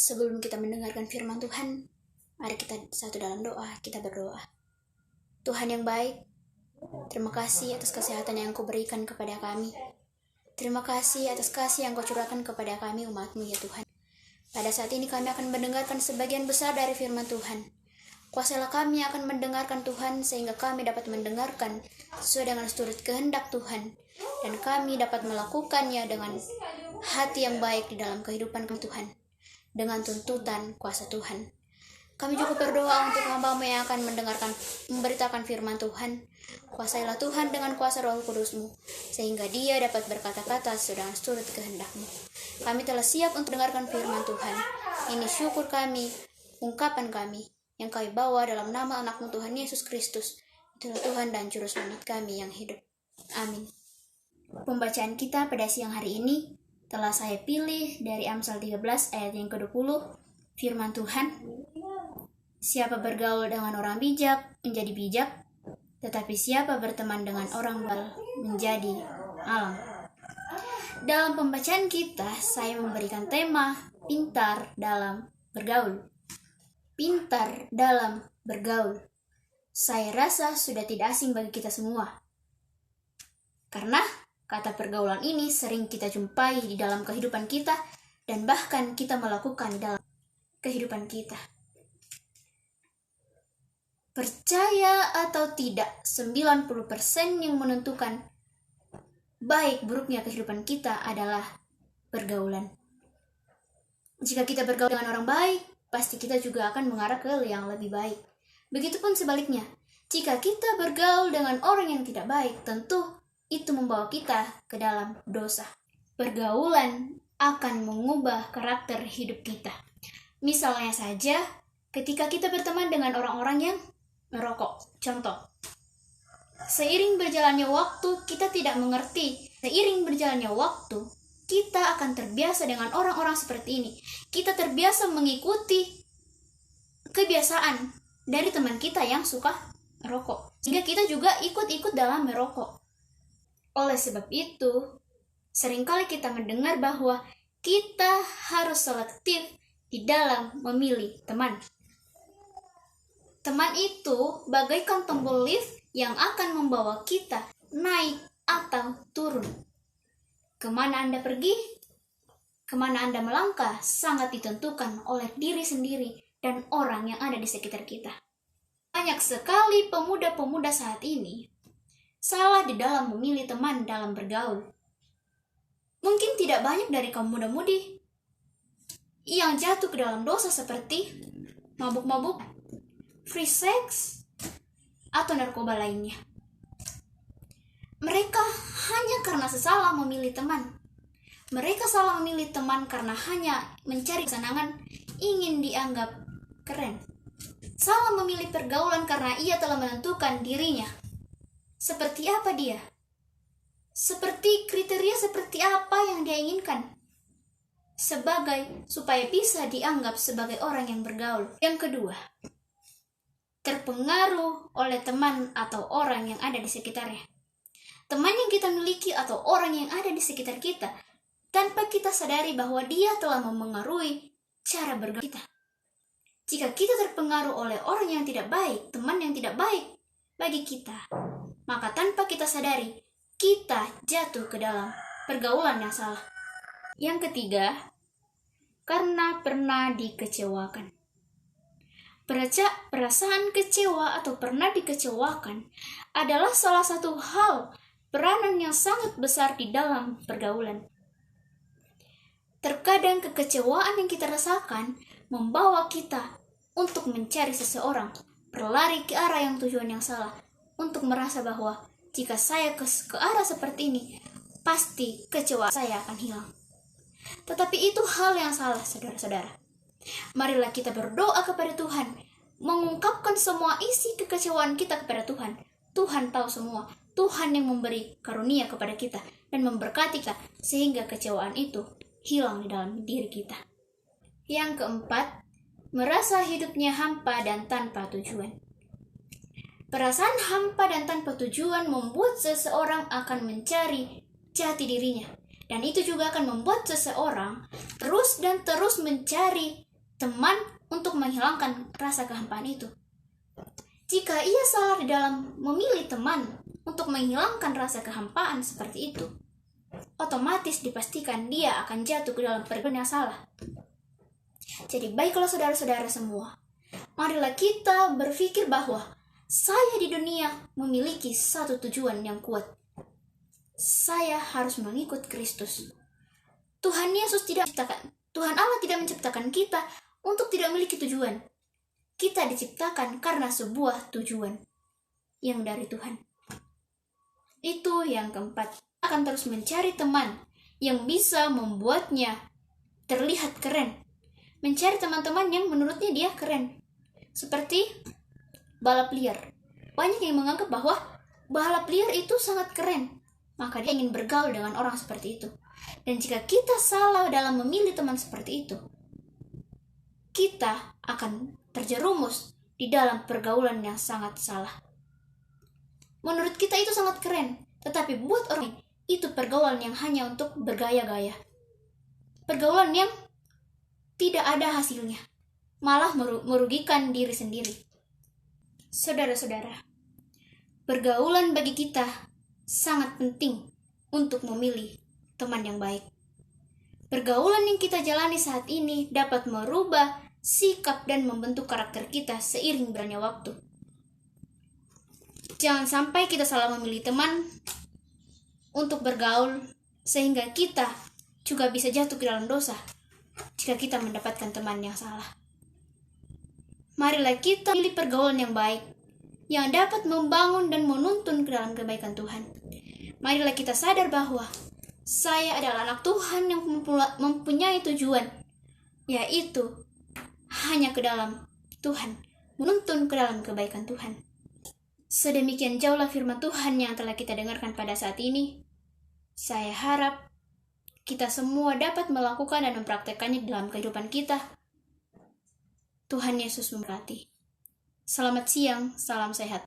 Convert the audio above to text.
Sebelum kita mendengarkan firman Tuhan, mari kita satu dalam doa, kita berdoa. Tuhan yang baik, terima kasih atas kesehatan yang Kau berikan kepada kami. Terima kasih atas kasih yang Kau curahkan kepada kami umat-Mu ya Tuhan. Pada saat ini kami akan mendengarkan sebagian besar dari firman Tuhan. Kuasailah kami akan mendengarkan Tuhan, sehingga kami dapat mendengarkan sesuai dengan seturut kehendak Tuhan, dan kami dapat melakukannya dengan hati yang baik di dalam kehidupan kami Tuhan, dengan tuntutan kuasa Tuhan. Kami juga berdoa untuk hamba-Mu yang akan memberitakan firman Tuhan. Kuasailah Tuhan dengan kuasa Roh Kudus-Mu, sehingga dia dapat berkata-kata sedang seturut kehendak-Mu. Kami telah siap untuk dengarkan firman Tuhan. Ini syukur kami, ungkapan kami, yang Kami bawa dalam nama anak-Mu Tuhan Yesus Kristus. Itulah Tuhan dan Juru Selamat kami yang hidup. Amin. Pembacaan kita pada siang hari ini telah saya pilih dari Amsal 13 ayat yang ke-20. Firman Tuhan, siapa bergaul dengan orang bijak menjadi bijak, tetapi siapa berteman dengan orang bal menjadi alang. Dalam pembacaan kita, saya memberikan tema pintar dalam bergaul. Pintar dalam bergaul. Saya rasa sudah tidak asing bagi kita semua. Karena kata pergaulan ini sering kita jumpai di dalam kehidupan kita, dan bahkan kita melakukan di dalam kehidupan kita. Percaya atau tidak, 90% yang menentukan baik buruknya kehidupan kita adalah pergaulan. Jika kita bergaul dengan orang baik, pasti kita juga akan mengarah ke yang lebih baik. Begitupun sebaliknya, jika kita bergaul dengan orang yang tidak baik, tentu itu membawa kita ke dalam dosa. Pergaulan akan mengubah karakter hidup kita. Misalnya saja, ketika kita berteman dengan orang-orang yang merokok. Contoh, seiring berjalannya waktu, kita tidak mengerti. Seiring berjalannya waktu, kita akan terbiasa dengan orang-orang seperti ini. Kita terbiasa mengikuti kebiasaan dari teman kita yang suka merokok, sehingga kita juga ikut-ikut dalam merokok. Oleh sebab itu, seringkali kita mendengar bahwa kita harus selektif di dalam memilih teman. Teman itu bagaikan tombol lift yang akan membawa kita naik atau turun. Kemana Anda pergi, kemana Anda melangkah, sangat ditentukan oleh diri sendiri dan orang yang ada di sekitar kita. Banyak sekali pemuda-pemuda saat ini salah di dalam memilih teman dalam bergaul. Mungkin tidak banyak dari kaum muda-mudi yang jatuh ke dalam dosa seperti mabuk-mabuk, free sex, atau narkoba lainnya. Mereka hanya karena salah memilih teman. Mereka salah memilih teman karena hanya mencari kesenangan, ingin dianggap keren. Salah memilih pergaulan karena ia telah menentukan dirinya. Seperti apa dia? Seperti kriteria seperti apa yang dia inginkan? Supaya bisa dianggap sebagai orang yang bergaul. Yang kedua, terpengaruh oleh teman atau orang yang ada di sekitarnya. Teman yang kita miliki atau orang yang ada di sekitar kita, tanpa kita sadari bahwa dia telah memengaruhi cara bergaul kita. Jika kita terpengaruh oleh orang yang tidak baik, teman yang tidak baik bagi kita, maka tanpa kita sadari, kita jatuh ke dalam pergaulan yang salah. Yang ketiga, karena pernah dikecewakan. Perasaan kecewa atau pernah dikecewakan adalah salah satu hal peranan yang sangat besar di dalam pergaulan. Terkadang kekecewaan yang kita rasakan membawa kita untuk mencari seseorang, berlari ke arah yang tujuan yang salah, untuk merasa bahwa jika saya ke arah seperti ini, pasti kecewaan saya akan hilang. Tetapi itu hal yang salah, saudara-saudara. Marilah kita berdoa kepada Tuhan, mengungkapkan semua isi kekecewaan kita kepada Tuhan. Tuhan tahu semua. Tuhan yang memberi karunia kepada kita dan memberkati kita sehingga kecewaan itu hilang di dalam diri kita. Yang keempat, merasa hidupnya hampa dan tanpa tujuan. Perasaan hampa dan tanpa tujuan membuat seseorang akan mencari jati dirinya. Dan itu juga akan membuat seseorang terus mencari teman untuk menghilangkan rasa kehampaan itu. Jika ia salah di dalam memilih teman untuk menghilangkan rasa kehampaan seperti itu, otomatis dipastikan dia akan jatuh ke dalam pergaulan yang salah. Jadi baiklah saudara-saudara semua, marilah kita berpikir bahwa saya di dunia memiliki satu tujuan yang kuat. Saya harus mengikut Kristus. Tuhan Allah tidak menciptakan kita untuk tidak memiliki tujuan. Kita diciptakan karena sebuah tujuan yang dari Tuhan. Itu yang keempat, akan terus mencari teman yang bisa membuatnya terlihat keren. Mencari teman-teman yang menurutnya dia keren. Seperti balap liar. Banyak yang menganggap bahwa balap liar itu sangat keren. Maka dia ingin bergaul dengan orang seperti itu. Dan jika kita salah dalam memilih teman seperti itu, kita akan terjerumus di dalam pergaulan yang sangat salah. Menurut kita itu sangat keren, tetapi buat orang lain itu pergaulan yang hanya untuk bergaya-gaya. Pergaulan yang tidak ada hasilnya, malah merugikan diri sendiri. Saudara-saudara, pergaulan bagi kita sangat penting untuk memilih teman yang baik. Pergaulan yang kita jalani saat ini dapat merubah sikap dan membentuk karakter kita seiring berjalannya waktu. Jangan sampai kita salah memilih teman untuk bergaul sehingga kita juga bisa jatuh ke dalam dosa jika kita mendapatkan teman yang salah. Marilah kita pilih pergaulan yang baik yang dapat membangun dan menuntun ke dalam kebaikan Tuhan. Marilah kita sadar bahwa saya adalah anak Tuhan yang mempunyai tujuan, yaitu hanya ke dalam Tuhan, menuntun ke dalam kebaikan Tuhan. Sedemikian jauhlah firman Tuhan yang telah kita dengarkan pada saat ini. Saya harap kita semua dapat melakukan dan mempraktekannya dalam kehidupan kita. Tuhan Yesus memberkati. Selamat siang, salam sehat.